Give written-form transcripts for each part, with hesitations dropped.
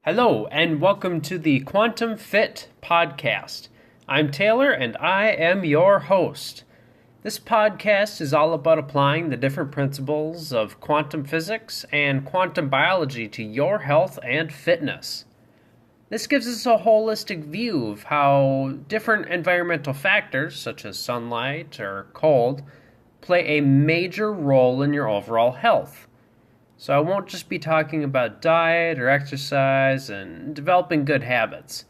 Hello, and welcome to the Quantum Fit Podcast. I'm Taylor, and I am your host. This podcast is all about applying the different principles of quantum physics and quantum biology to your health and fitness. This gives us a holistic view of how different environmental factors, such as sunlight or cold, play a major role in your overall health. So I won't just be talking about diet or exercise and developing good habits.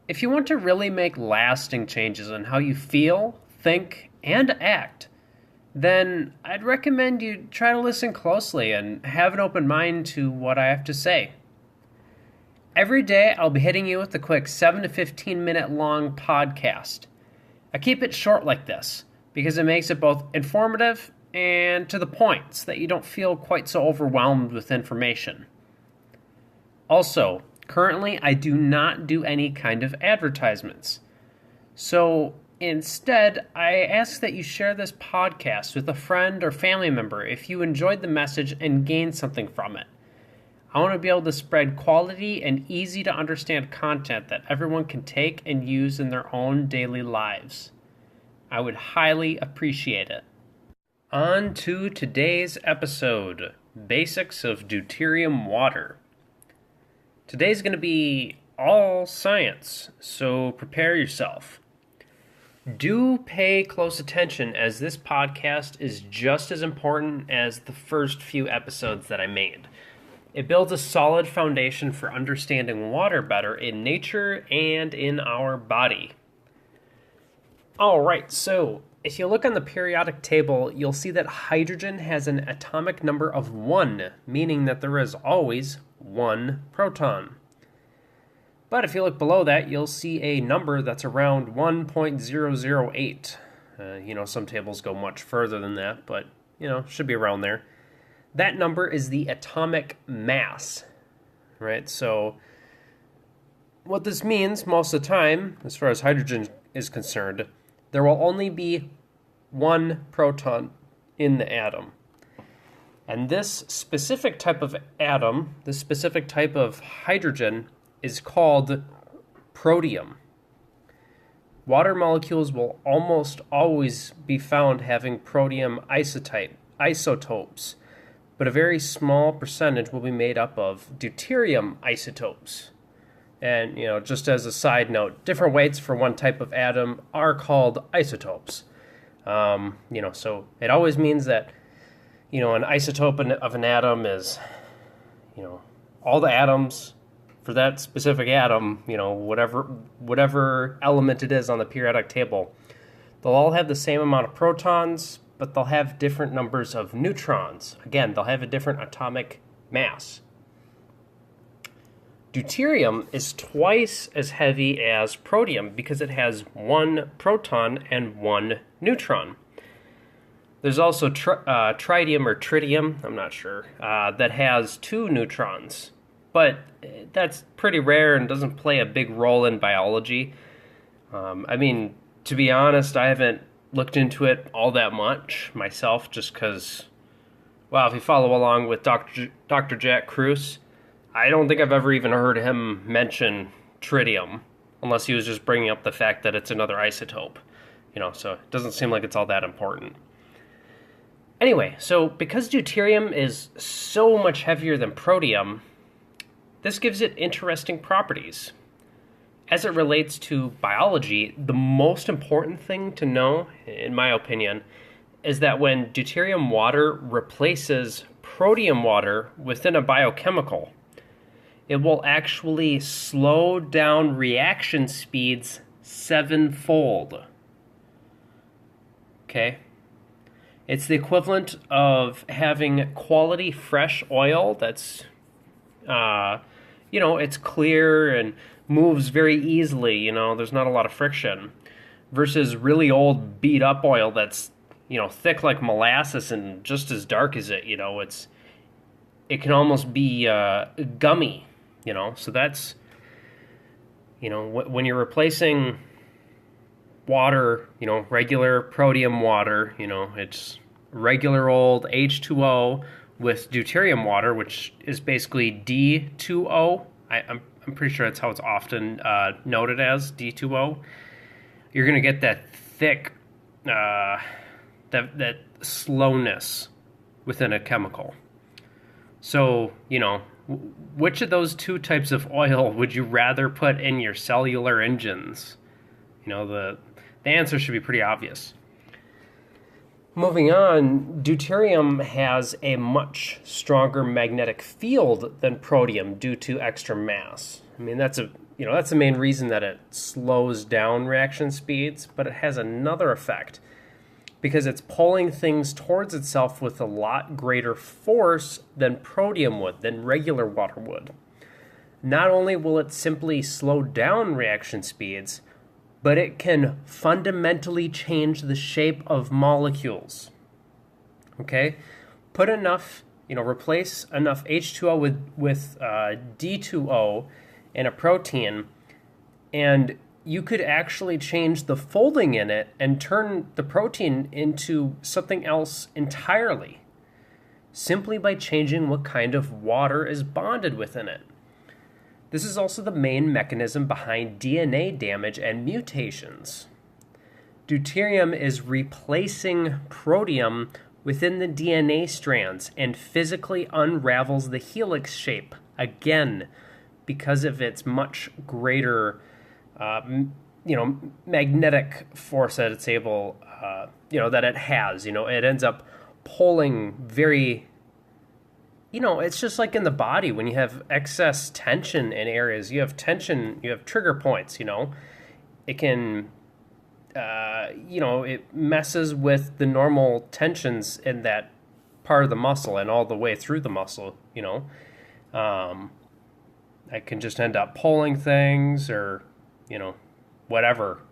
If you want to really make lasting changes in how you feel, think, and act, then I'd recommend you try to listen closely and have an open mind to what I have to say. Every day I'll be hitting you with a quick 7 to 15 minute long podcast. I keep it short like this because it makes it both informative and to the point so that you don't feel quite so overwhelmed with information. Also, currently I do not do any kind of advertisements. So instead, I ask that you share this podcast with a friend or family member if you enjoyed the message and gained something from it. I want to be able to spread quality and easy to understand content that everyone can take and use in their own daily lives. I would highly appreciate it. On to today's episode, Basics of Deuterium Water. Today's going to be all science, so prepare yourself. Do pay close attention as this podcast is just as important as the first few episodes that I made. It builds a solid foundation for understanding water better in nature and in our body. Alright, so if you look on the periodic table, you'll see that hydrogen has an atomic number of 1, meaning that there is always 1 proton. But if you look below that, you'll see a number that's around 1.008. Some tables go much further than that, but, should be around there. That number is the atomic mass, right? So what this means most of the time, as far as hydrogen is concerned, there will only be 1 proton in the atom. And this specific type of atom, this specific type of hydrogen, is called protium. Water molecules will almost always be found having protium isotopes, but a very small percentage will be made up of deuterium isotopes. And, just as a side note, different weights for one type of atom are called isotopes. So it always means that, an isotope of an atom is, all the atoms for that specific atom, whatever element it is on the periodic table, they'll all have the same amount of protons, but they'll have different numbers of neutrons. Again, they'll have a different atomic mass. Deuterium is twice as heavy as protium because it has 1 proton and 1 neutron. There's also tritium or tritium, I'm not sure, that has 2 neutrons. But that's pretty rare and doesn't play a big role in biology. To be honest, I haven't looked into it all that much myself just because, if you follow along with Dr. Jack Kruse, I don't think I've ever even heard him mention tritium, unless he was just bringing up the fact that it's another isotope. So it doesn't seem like it's all that important. Anyway, so because deuterium is so much heavier than protium, this gives it interesting properties. As it relates to biology, the most important thing to know, in my opinion, is that when deuterium water replaces protium water within a biochemical, it will actually slow down reaction speeds 7-fold. Okay? It's the equivalent of having quality fresh oil that's, it's clear and moves very easily, there's not a lot of friction, versus really old beat up oil that's, thick like molasses and just as dark as it, it can almost be gummy. So that's, when you're replacing water, regular protium water, it's regular old H2O with deuterium water, which is basically D2O, I'm pretty sure that's how it's often noted as, D2O. You're going to get that thick, that slowness within a chemical. So, which of those two types of oil would you rather put in your cellular engines? The answer should be pretty obvious. Moving on, deuterium has a much stronger magnetic field than protium due to extra mass. I mean, that's the main reason that it slows down reaction speeds, but it has another effect because it's pulling things towards itself with a lot greater force than protium would, than regular water would. Not only will it simply slow down reaction speeds, but it can fundamentally change the shape of molecules. Okay? Replace enough H2O with D2O in a protein, and you could actually change the folding in it and turn the protein into something else entirely, simply by changing what kind of water is bonded within it. This is also the main mechanism behind DNA damage and mutations. Deuterium is replacing protium within the DNA strands and physically unravels the helix shape, again, because of its much greater magnetic force that it's able, that it has. It ends up pulling very... it's just like in the body when you have excess tension in areas. You have tension, you have trigger points, It can, it messes with the normal tensions in that part of the muscle and all the way through the muscle, I can just end up pulling things or, whatever.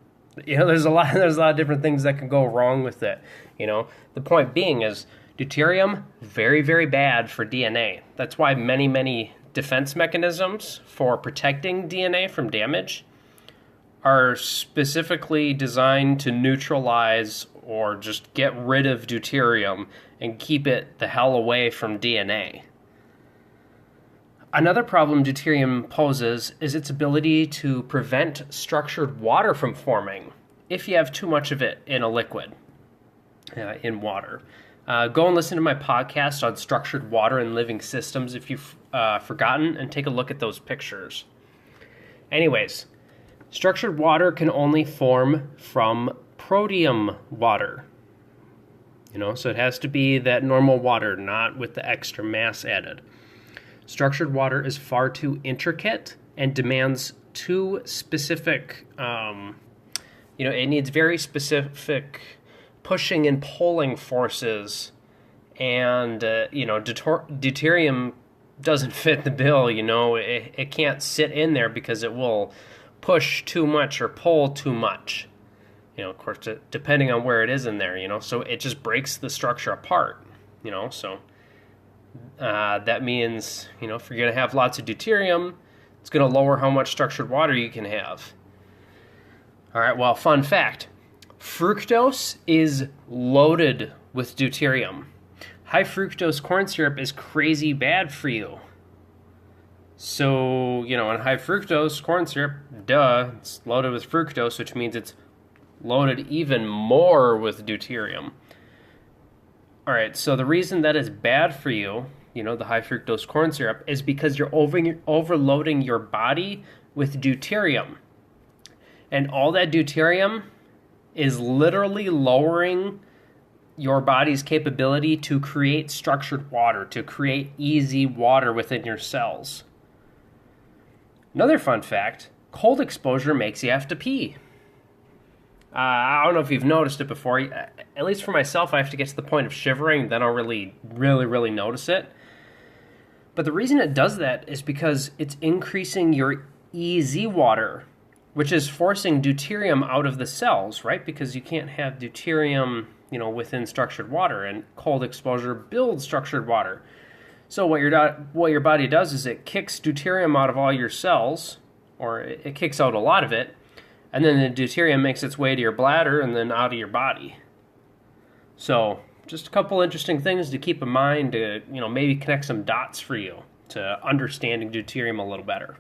There's a lot of different things that can go wrong with it, The point being is, deuterium, very, very bad for DNA. That's why many, many defense mechanisms for protecting DNA from damage are specifically designed to neutralize or just get rid of deuterium and keep it the hell away from DNA. Another problem deuterium poses is its ability to prevent structured water from forming if you have too much of it in a liquid, in water. Go and listen to my podcast on structured water and living systems if you've forgotten, and take a look at those pictures. Anyways, structured water can only form from protium water. So it has to be that normal water, not with the extra mass added. Structured water is far too intricate and demands too specific, it needs very specific pushing and pulling forces, and deuterium doesn't fit the bill. It can't sit in there because it will push too much or pull too much. Of course, depending on where it is in there. So it just breaks the structure apart. So that means if you're going to have lots of deuterium, it's going to lower how much structured water you can have. All right. Well, fun fact. Fructose is loaded with deuterium. High fructose corn syrup is crazy bad for you. So, in high fructose corn syrup, it's loaded with fructose, which means it's loaded even more with deuterium. All right, so the reason that is bad for you, the high fructose corn syrup, is because you're overloading your body with deuterium. And all that deuterium is literally lowering your body's capability to create structured water, to create easy water within your cells. Another fun fact, cold exposure makes you have to pee. I don't know if you've noticed it before. At least for myself, I have to get to the point of shivering, then I'll really notice it. But the reason it does that is because it's increasing your EZ water, which is forcing deuterium out of the cells, right? Because you can't have deuterium, within structured water, and cold exposure builds structured water. So what your body does is it kicks deuterium out of all your cells, or it kicks out a lot of it, and then the deuterium makes its way to your bladder and then out of your body. So just a couple interesting things to keep in mind to, maybe connect some dots for you to understanding deuterium a little better.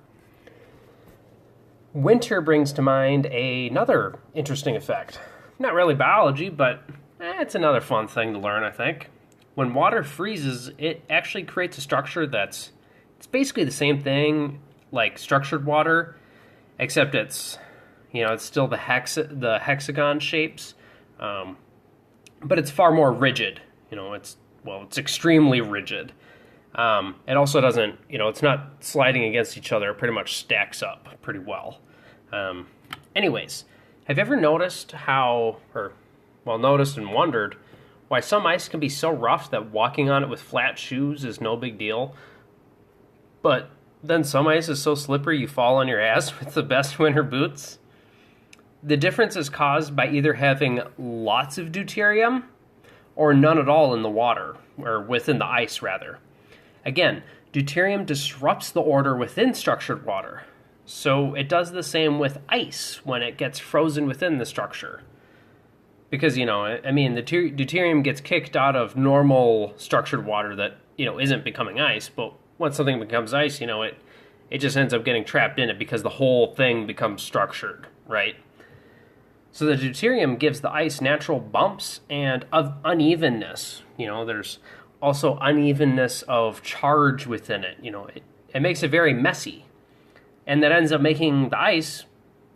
Winter brings to mind another interesting effect. Not really biology, but it's another fun thing to learn, I think. When water freezes, it actually creates a structure it's basically the same thing like structured water, except it's still the hexagon shapes, but it's far more rigid. It's extremely rigid. It also doesn't, it's not sliding against each other. It pretty much stacks up pretty well. Anyways, have you ever noticed noticed and wondered why some ice can be so rough that walking on it with flat shoes is no big deal, but then some ice is so slippery you fall on your ass with the best winter boots? The difference is caused by either having lots of deuterium or none at all in the water, or within the ice rather. Again, deuterium disrupts the order within structured water, so it does the same with ice when it gets frozen within the structure. Because, the deuterium gets kicked out of normal structured water that, isn't becoming ice, but once something becomes ice, it just ends up getting trapped in it because the whole thing becomes structured, right? So the deuterium gives the ice natural bumps and of unevenness. There's also unevenness of charge within it. It makes it very messy. And that ends up making the ice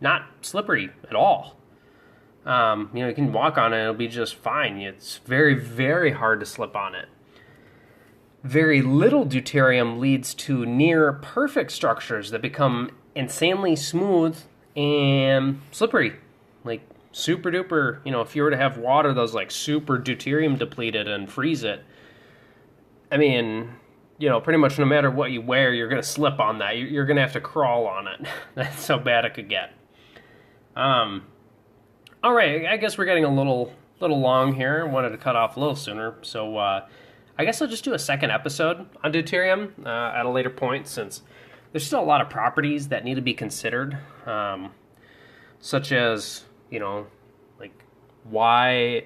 not slippery at all. You can walk on it, it'll be just fine. It's very, very hard to slip on it. Very little deuterium leads to near perfect structures that become insanely smooth and slippery. Like super duper, if you were to have water that was like super deuterium depleted and freeze it, pretty much no matter what you wear, you're going to slip on that. You're going to have to crawl on it. That's how bad it could get. All right, I guess we're getting a little long here. I wanted to cut off a little sooner, so I guess I'll just do a second episode on deuterium at a later point, since there's still a lot of properties that need to be considered, such as why,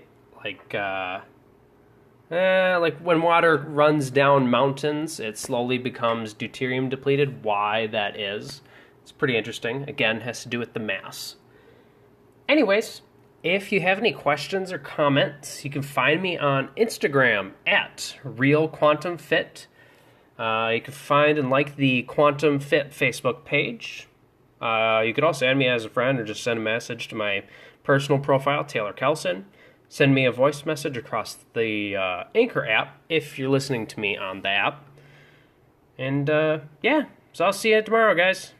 when water runs down mountains, it slowly becomes deuterium depleted. Why that is, it's pretty interesting. Again, has to do with the mass. Anyways, if you have any questions or comments, you can find me on Instagram at RealQuantumFit. You can find and like the Quantum Fit Facebook page. You could also add me as a friend or just send a message to my personal profile, Taylor Kelson. Send me a voice message across the Anchor app if you're listening to me on the app. And so I'll see you tomorrow, guys.